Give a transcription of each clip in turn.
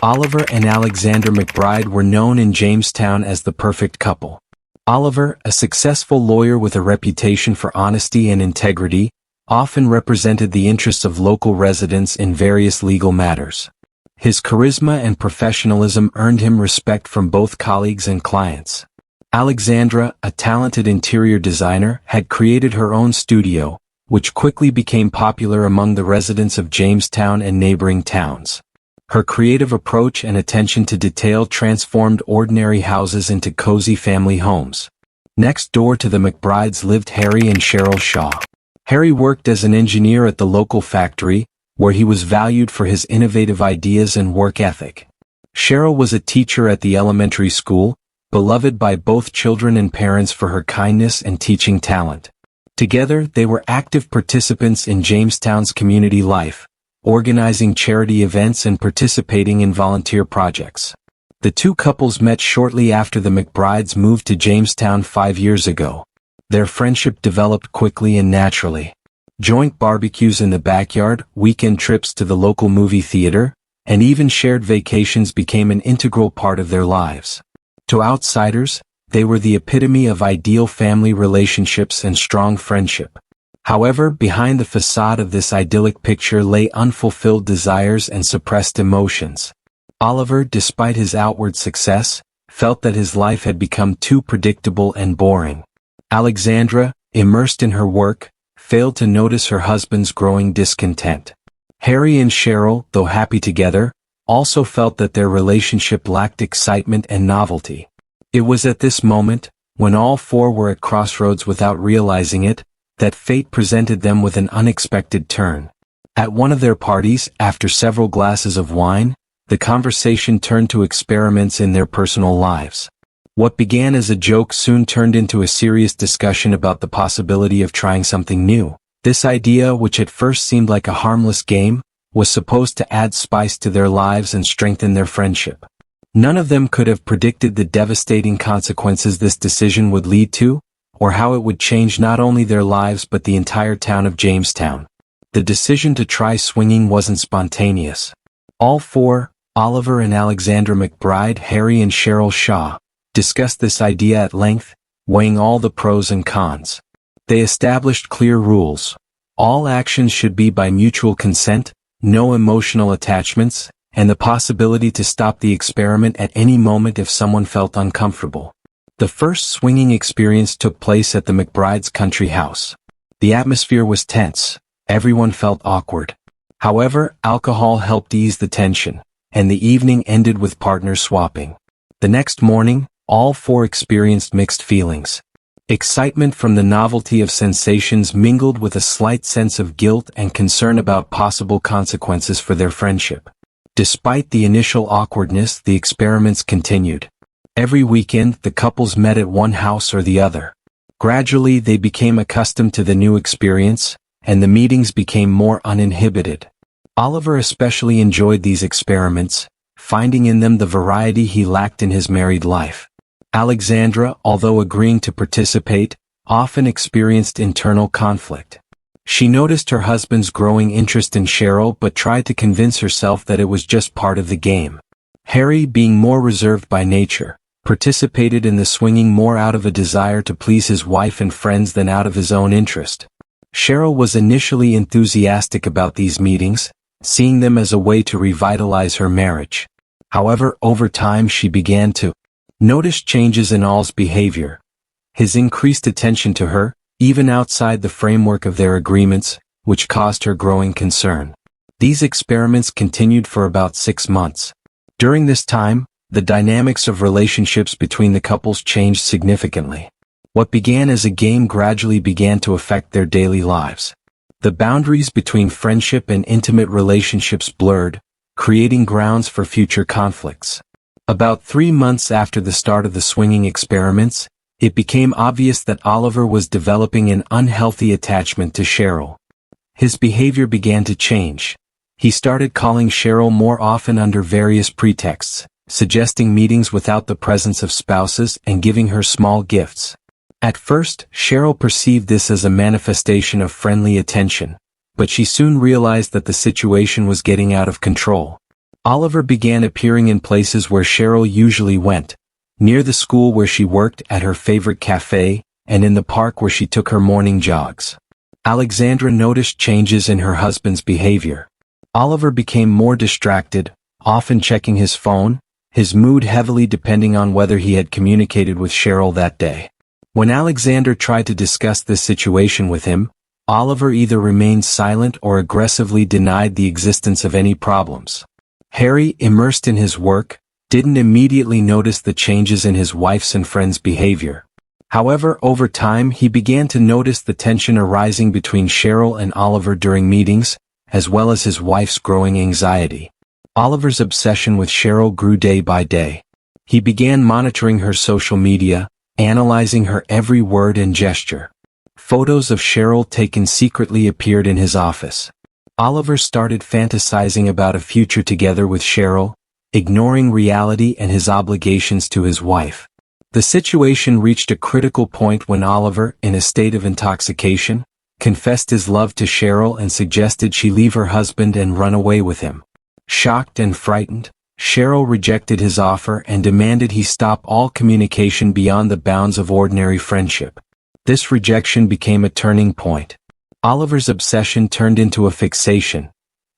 Oliver and Alexandra McBride were known in Jamestown as the perfect couple. Oliver, a successful lawyer with a reputation for honesty and integrity, often represented the interests of local residents in various legal matters. His charisma and professionalism earned him respect from both colleagues and clients. Alexandra, a talented interior designer, had created her own studio, which quickly became popular among the residents of Jamestown and neighboring towns. Her creative approach and attention to detail transformed ordinary houses into cozy family homes. Next door to the McBrides lived Harry and Cheryl Shaw. Harry worked as an engineer at the local factory, where he was valued for his innovative ideas and work ethic. Cheryl was a teacher at the elementary school, beloved by both children and parents for her kindness and teaching talent. Together, they were active participants in Jamestown's community life, organizing charity events and participating in volunteer projects. The two couples met shortly after the McBrides moved to Jamestown 5 years ago. Their friendship developed quickly and naturally. Joint barbecues in the backyard, weekend trips to the local movie theater, and even shared vacations became an integral part of their lives. To outsiders, they were the epitome of ideal family relationships and strong friendship. However, behind the facade of this idyllic picture lay unfulfilled desires and suppressed emotions. Oliver, despite his outward success, felt that his life had become too predictable and boring. Alexandra, immersed in her work, failed to notice her husband's growing discontent. Harry and Cheryl, though happy together, also felt that their relationship lacked excitement and novelty. It was at this moment, when all four were at crossroads without realizing it, that fate presented them with an unexpected turn. At one of their parties, after several glasses of wine, the conversation turned to experiments in their personal lives. What began as a joke soon turned into a serious discussion about the possibility of trying something new. This idea, which at first seemed like a harmless game, was supposed to add spice to their lives and strengthen their friendship. None of them could have predicted the devastating consequences this decision would lead to, or how it would change not only their lives but the entire town of Jamestown. The decision to try swinging wasn't spontaneous. All four, Oliver and Alexandra McBride, Harry and Cheryl Shaw, discussed this idea at length, weighing all the pros and cons. They established clear rules. All actions should be by mutual consent, no emotional attachments, and the possibility to stop the experiment at any moment if someone felt uncomfortable. The first swinging experience took place at the McBrides' country house. The atmosphere was tense. Everyone felt awkward. However, alcohol helped ease the tension, and the evening ended with partner swapping. The next morning, all four experienced mixed feelings. Excitement from the novelty of sensations mingled with a slight sense of guilt and concern about possible consequences for their friendship. Despite the initial awkwardness, the experiments continued. Every weekend, the couples met at one house or the other. Gradually, they became accustomed to the new experience, and the meetings became more uninhibited. Oliver especially enjoyed these experiments, finding in them the variety he lacked in his married life. Alexandra, although agreeing to participate, often experienced internal conflict. She noticed her husband's growing interest in Cheryl but tried to convince herself that it was just part of the game. Harry, being more reserved by nature, participated in the swinging more out of a desire to please his wife and friends than out of his own interest. Cheryl was initially enthusiastic about these meetings, seeing them as a way to revitalize her marriage. However, over time she began to notice changes in Al's behavior. His increased attention to her, even outside the framework of their agreements, which caused her growing concern. These experiments continued for about 6 months. During this time, the dynamics of relationships between the couples changed significantly. What began as a game gradually began to affect their daily lives. The boundaries between friendship and intimate relationships blurred, creating grounds for future conflicts. About 3 months after the start of the swinging experiments, it became obvious that Oliver was developing an unhealthy attachment to Cheryl. His behavior began to change. He started calling Cheryl more often under various pretexts, suggesting meetings without the presence of spouses and giving her small gifts. At first, Cheryl perceived this as a manifestation of friendly attention, but she soon realized that the situation was getting out of control. Oliver began appearing in places where Cheryl usually went, near the school where she worked, at her favorite cafe, and in the park where she took her morning jogs. Alexandra noticed changes in her husband's behavior. Oliver became more distracted, often checking his phone, his mood heavily depending on whether he had communicated with Cheryl that day. When Alexandra tried to discuss this situation with him, Oliver either remained silent or aggressively denied the existence of any problems. Harry, immersed in his work, didn't immediately notice the changes in his wife's and friends' behavior. However, over time he began to notice the tension arising between Cheryl and Oliver during meetings, as well as his wife's growing anxiety. Oliver's obsession with Cheryl grew day by day. He began monitoring her social media, analyzing her every word and gesture. Photos of Cheryl taken secretly appeared in his office. Oliver started fantasizing about a future together with Cheryl, ignoring reality and his obligations to his wife. The situation reached a critical point when Oliver, in a state of intoxication, confessed his love to Cheryl and suggested she leave her husband and run away with him. Shocked and frightened, Cheryl rejected his offer and demanded he stop all communication beyond the bounds of ordinary friendship. This rejection became a turning point. Oliver's obsession turned into a fixation.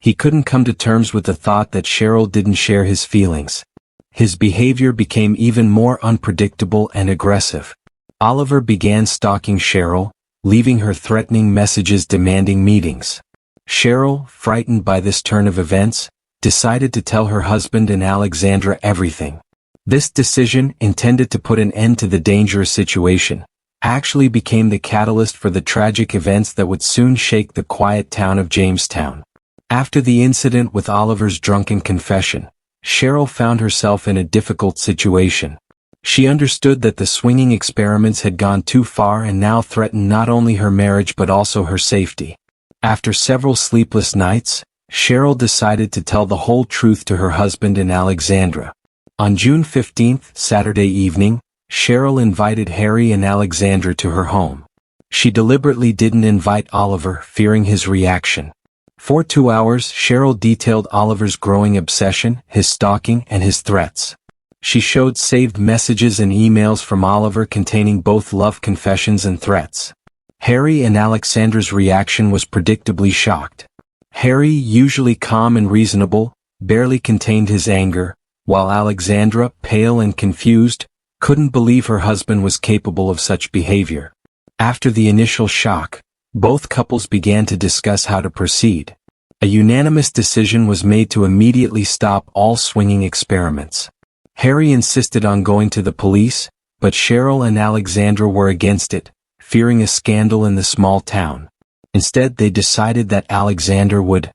He couldn't come to terms with the thought that Cheryl didn't share his feelings. His behavior became even more unpredictable and aggressive. Oliver began stalking Cheryl, leaving her threatening messages demanding meetings. Cheryl, frightened by this turn of events, decided to tell her husband and Alexandra everything. This decision, intended to put an end to the dangerous situation, actually became the catalyst for the tragic events that would soon shake the quiet town of Jamestown. After the incident with Oliver's drunken confession, Cheryl found herself in a difficult situation. She understood that the swinging experiments had gone too far and now threatened not only her marriage but also her safety. After several sleepless nights, Cheryl decided to tell the whole truth to her husband and Alexandra. On June 15, Saturday evening, Cheryl invited Harry and Alexandra to her home. She deliberately didn't invite Oliver, fearing his reaction. For 2 hours, Cheryl detailed Oliver's growing obsession, his stalking, and his threats. She showed saved messages and emails from Oliver containing both love confessions and threats. Harry and Alexandra's reaction was predictably shocked. Harry, usually calm and reasonable, barely contained his anger, while Alexandra, pale and confused, couldn't believe her husband was capable of such behavior. After the initial shock, both couples began to discuss how to proceed. A unanimous decision was made to immediately stop all swinging experiments. Harry insisted on going to the police, but Cheryl and Alexandra were against it, fearing a scandal in the small town. Instead, they decided that Alexandra would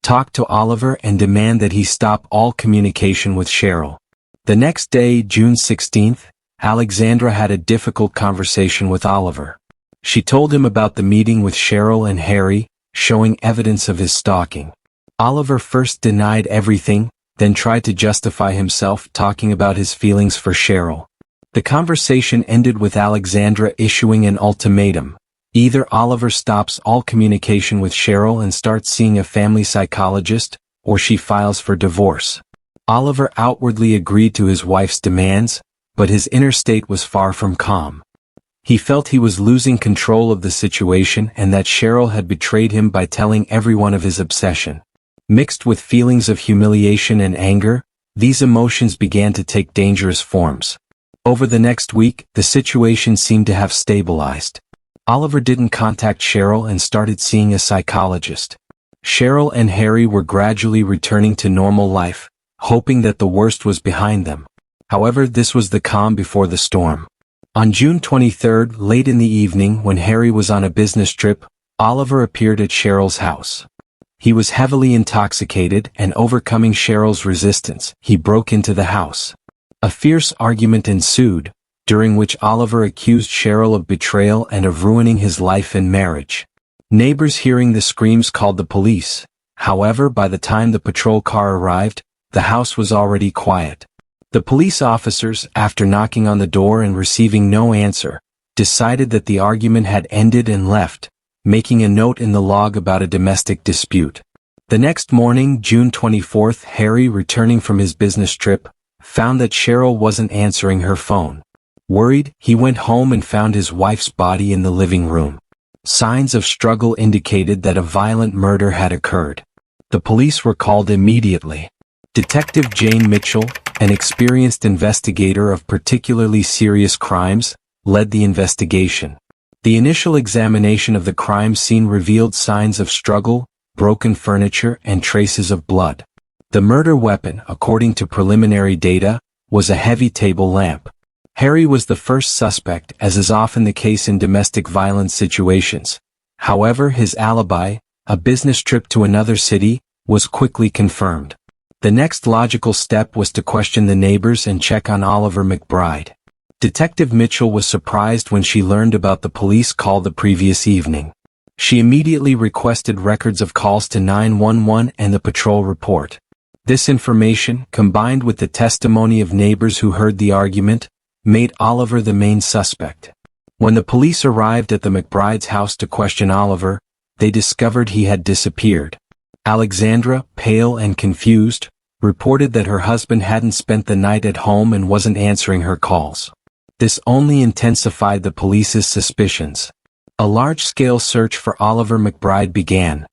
talk to Oliver and demand that he stop all communication with Cheryl. The next day, June 16, Alexandra had a difficult conversation with Oliver. She told him about the meeting with Cheryl and Harry, showing evidence of his stalking. Oliver first denied everything, then tried to justify himself, talking about his feelings for Cheryl. The conversation ended with Alexandra issuing an ultimatum. Either Oliver stops all communication with Cheryl and starts seeing a family psychologist, or she files for divorce. Oliver outwardly agreed to his wife's demands, but his inner state was far from calm. He felt he was losing control of the situation and that Cheryl had betrayed him by telling everyone of his obsession. Mixed with feelings of humiliation and anger, these emotions began to take dangerous forms. Over the next week, the situation seemed to have stabilized. Oliver didn't contact Cheryl and started seeing a psychologist. Cheryl and Harry were gradually returning to normal life, hoping that the worst was behind them. However, this was the calm before the storm. On June 23, late in the evening when Harry was on a business trip, Oliver appeared at Cheryl's house. He was heavily intoxicated and overcoming Cheryl's resistance, he broke into the house. A fierce argument ensued, during which Oliver accused Cheryl of betrayal and of ruining his life and marriage. Neighbors hearing the screams called the police. However, by the time the patrol car arrived, the house was already quiet. The police officers, after knocking on the door and receiving no answer, decided that the argument had ended and left, making a note in the log about a domestic dispute. The next morning, June 24th, Harry, returning from his business trip, found that Cheryl wasn't answering her phone. Worried, he went home and found his wife's body in the living room. Signs of struggle indicated that a violent murder had occurred. The police were called immediately. Detective Jane Mitchell, an experienced investigator of particularly serious crimes, led the investigation. The initial examination of the crime scene revealed signs of struggle, broken furniture, and traces of blood. The murder weapon, according to preliminary data, was a heavy table lamp. Harry was the first suspect, as is often the case in domestic violence situations. However, his alibi, a business trip to another city, was quickly confirmed. The next logical step was to question the neighbors and check on Oliver McBride. Detective Mitchell was surprised when she learned about the police call the previous evening. She immediately requested records of calls to 911 and the patrol report. This information, combined with the testimony of neighbors who heard the argument, made Oliver the main suspect. When the police arrived at the McBride's house to question Oliver, they discovered he had disappeared. Alexandra, pale and confused, reported that her husband hadn't spent the night at home and wasn't answering her calls. This only intensified the police's suspicions. A large-scale search for Oliver McBride began.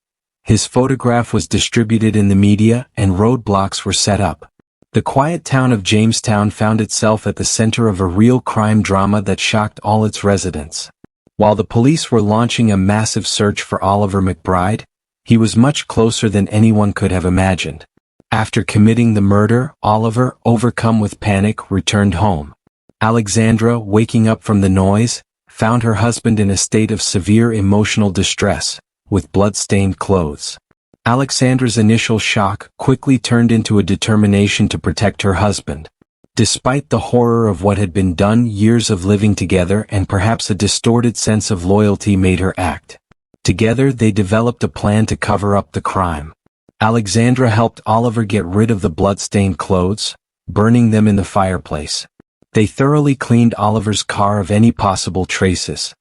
His photograph was distributed in the media and roadblocks were set up. The quiet town of Jamestown found itself at the center of a real crime drama that shocked all its residents. While the police were launching a massive search for Oliver McBride, he was much closer than anyone could have imagined. After committing the murder, Oliver, overcome with panic, returned home. Alexandra, waking up from the noise, found her husband in a state of severe emotional distress, with blood-stained clothes. Alexandra's initial shock quickly turned into a determination to protect her husband. Despite the horror of what had been done, years of living together and perhaps a distorted sense of loyalty made her act. Together they developed a plan to cover up the crime. Alexandra helped Oliver get rid of the blood-stained clothes, burning them in the fireplace. They thoroughly cleaned Oliver's car of any possible traces.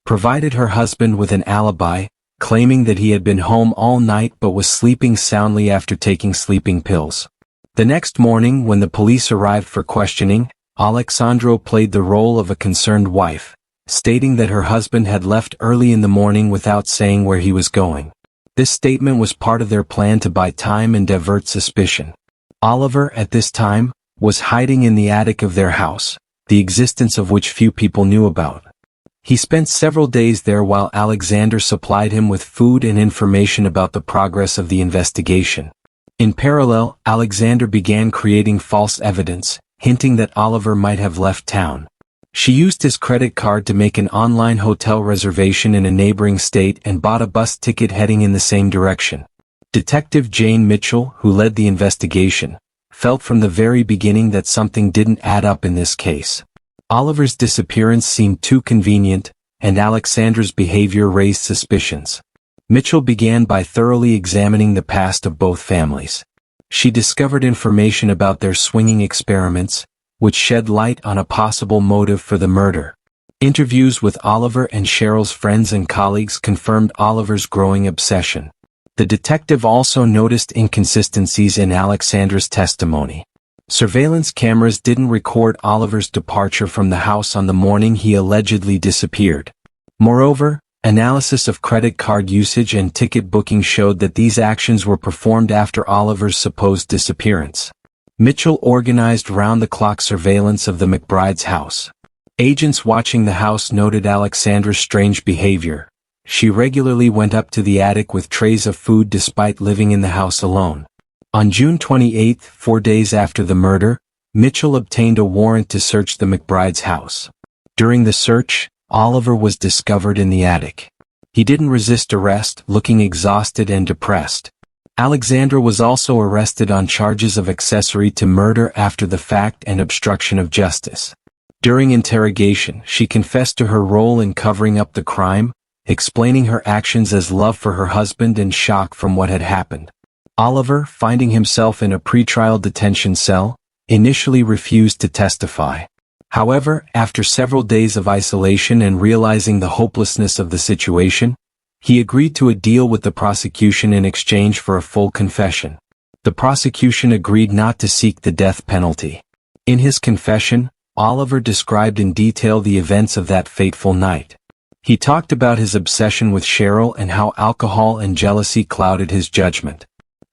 Provided her husband with an alibi, claiming that he had been home all night but was sleeping soundly after taking sleeping pills. The next morning, when the police arrived for questioning, Alexandra played the role of a concerned wife, stating that her husband had left early in the morning without saying where he was going. This statement was part of their plan to buy time and divert suspicion. Oliver, at this time, was hiding in the attic of their house, the existence of which few people knew about. He spent several days there while Alexander supplied him with food and information about the progress of the investigation. In parallel, Alexander began creating false evidence, hinting that Oliver might have left town. She used his credit card to make an online hotel reservation in a neighboring state and bought a bus ticket heading in the same direction. Detective Jane Mitchell, who led the investigation, felt from the very beginning that something didn't add up in this case. Oliver's disappearance seemed too convenient, and Alexandra's behavior raised suspicions. Mitchell began by thoroughly examining the past of both families. She discovered information about their swinging experiments, which shed light on a possible motive for the murder. Interviews with Oliver and Cheryl's friends and colleagues confirmed Oliver's growing obsession. The detective also noticed inconsistencies in Alexandra's testimony. Surveillance cameras didn't record Oliver's departure from the house on the morning he allegedly disappeared. Moreover, analysis of credit card usage and ticket booking showed that these actions were performed after Oliver's supposed disappearance. Mitchell organized round-the-clock surveillance of the McBride's house. Agents watching the house noted Alexandra's strange behavior. She regularly went up to the attic with trays of food despite living in the house alone. On June 28, 4 days after the murder, Mitchell obtained a warrant to search the McBride's house. During the search, Oliver was discovered in the attic. He didn't resist arrest, looking exhausted and depressed. Alexandra was also arrested on charges of accessory to murder after the fact and obstruction of justice. During interrogation, she confessed to her role in covering up the crime, explaining her actions as love for her husband and shock from what had happened. Oliver, finding himself in a pretrial detention cell, initially refused to testify. However, after several days of isolation and realizing the hopelessness of the situation, He agreed to a deal with the prosecution in exchange for a full confession. The prosecution agreed not to seek the death penalty. In his confession, Oliver described in detail the events of that fateful night. He talked about his obsession with Cheryl and how alcohol and jealousy clouded his judgment.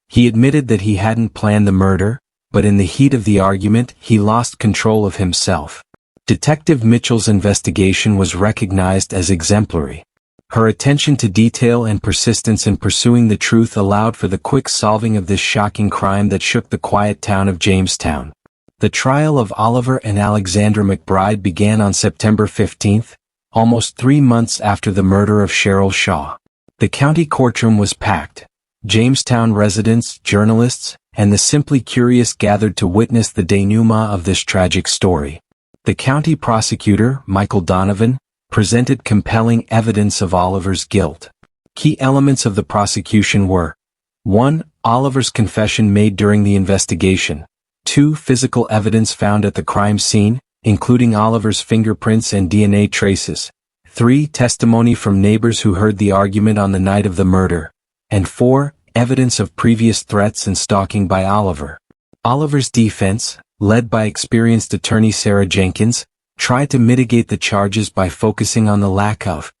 He admitted that he hadn't planned the murder, but in the heat of the argument, he lost control of himself. Detective Mitchell's investigation was recognized as exemplary. Her attention to detail and persistence in pursuing the truth allowed for the quick solving of this shocking crime that shook the quiet town of Jamestown. The trial of Oliver and Alexandra McBride began on September 15, almost 3 months after the murder of Cheryl Shaw. The county courtroom was packed. Jamestown residents, journalists, and the simply curious gathered to witness the denouement of this tragic story. The county prosecutor, Michael Donovan, presented compelling evidence of Oliver's guilt. Key elements of the prosecution were: 1. Oliver's confession made during the investigation. 2. Physical evidence found at the crime scene, including Oliver's fingerprints and DNA traces. 3. Testimony from neighbors who heard the argument on the night of the murder. And 4. Evidence of previous threats and stalking by Oliver. Oliver's defense, led by experienced attorney Sarah Jenkins, tried to mitigate the charges by focusing on the lack of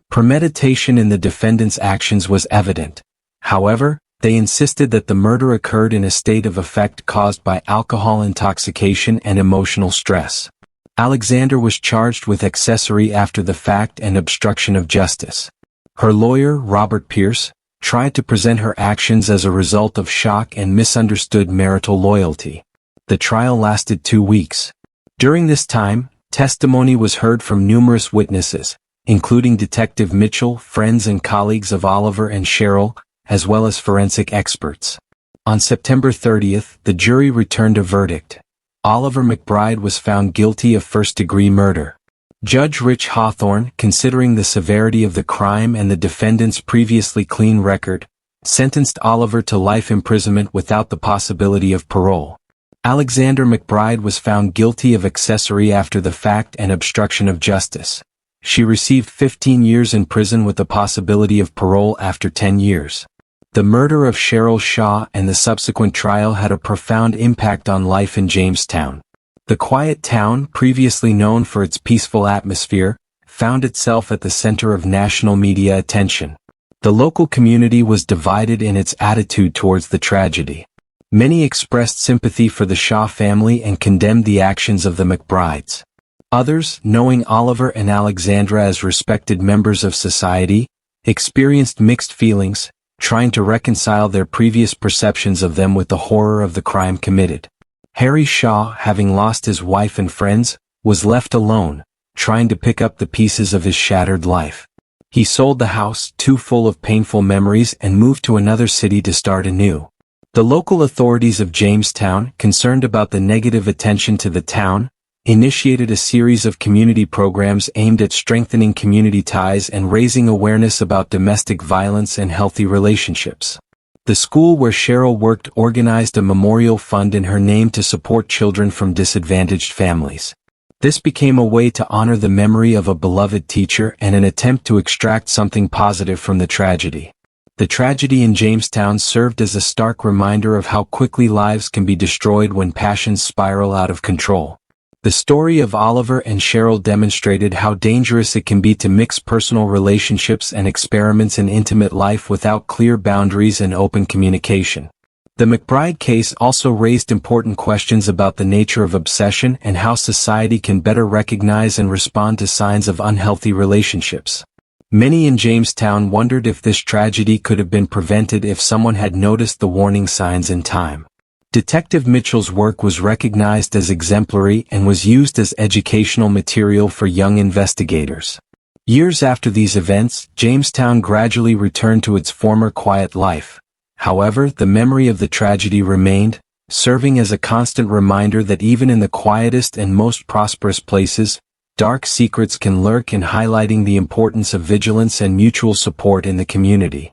premeditation in the defendant's actions was evident. However, they insisted that the murder occurred in a state of affect caused by alcohol intoxication and emotional stress. Alexandra was charged with accessory after the fact and obstruction of justice. Her lawyer, Robert Pierce, tried to present her actions as a result of shock and misunderstood marital loyalty. The trial lasted 2 weeks. During this time, testimony was heard from numerous witnesses, including Detective Mitchell, friends and colleagues of Oliver and Cheryl, as well as forensic experts. On September 30th, the jury returned a verdict. Oliver McBride was found guilty of first-degree murder. Judge Rich Hawthorne, considering the severity of the crime and the defendant's previously clean record, sentenced Oliver to life imprisonment without the possibility of parole. Alexandra McBride was found guilty of accessory after the fact and obstruction of justice. She received 15 years in prison with the possibility of parole after 10 years. The murder of Cheryl Shaw and the subsequent trial had a profound impact on life in Jamestown. The quiet town, previously known for its peaceful atmosphere, found itself at the center of national media attention. The local community was divided in its attitude towards the tragedy. Many expressed sympathy for the Shaw family and condemned the actions of the McBrides. Others, knowing Oliver and Alexandra as respected members of society, experienced mixed feelings, trying to reconcile their previous perceptions of them with the horror of the crime committed. Harry Shaw, having lost his wife and friends, was left alone, trying to pick up the pieces of his shattered life. He sold the house, too full of painful memories, and moved to another city to start anew. The local authorities of Jamestown, concerned about the negative attention to the town, initiated a series of community programs aimed at strengthening community ties and raising awareness about domestic violence and healthy relationships. The school where Cheryl worked organized a memorial fund in her name to support children from disadvantaged families. This became a way to honor the memory of a beloved teacher and an attempt to extract something positive from the tragedy. The tragedy in Jamestown served as a stark reminder of how quickly lives can be destroyed when passions spiral out of control. The story of Oliver and Cheryl demonstrated how dangerous it can be to mix personal relationships and experiments in intimate life without clear boundaries and open communication. The McBride case also raised important questions about the nature of obsession and how society can better recognize and respond to signs of unhealthy relationships. Many in Jamestown wondered if this tragedy could have been prevented if someone had noticed the warning signs in time. Detective Mitchell's work was recognized as exemplary and was used as educational material for young investigators. Years after these events, Jamestown gradually returned to its former quiet life. However, the memory of the tragedy remained, serving as a constant reminder that even in the quietest and most prosperous places, dark secrets can lurk, in highlighting the importance of vigilance and mutual support in the community.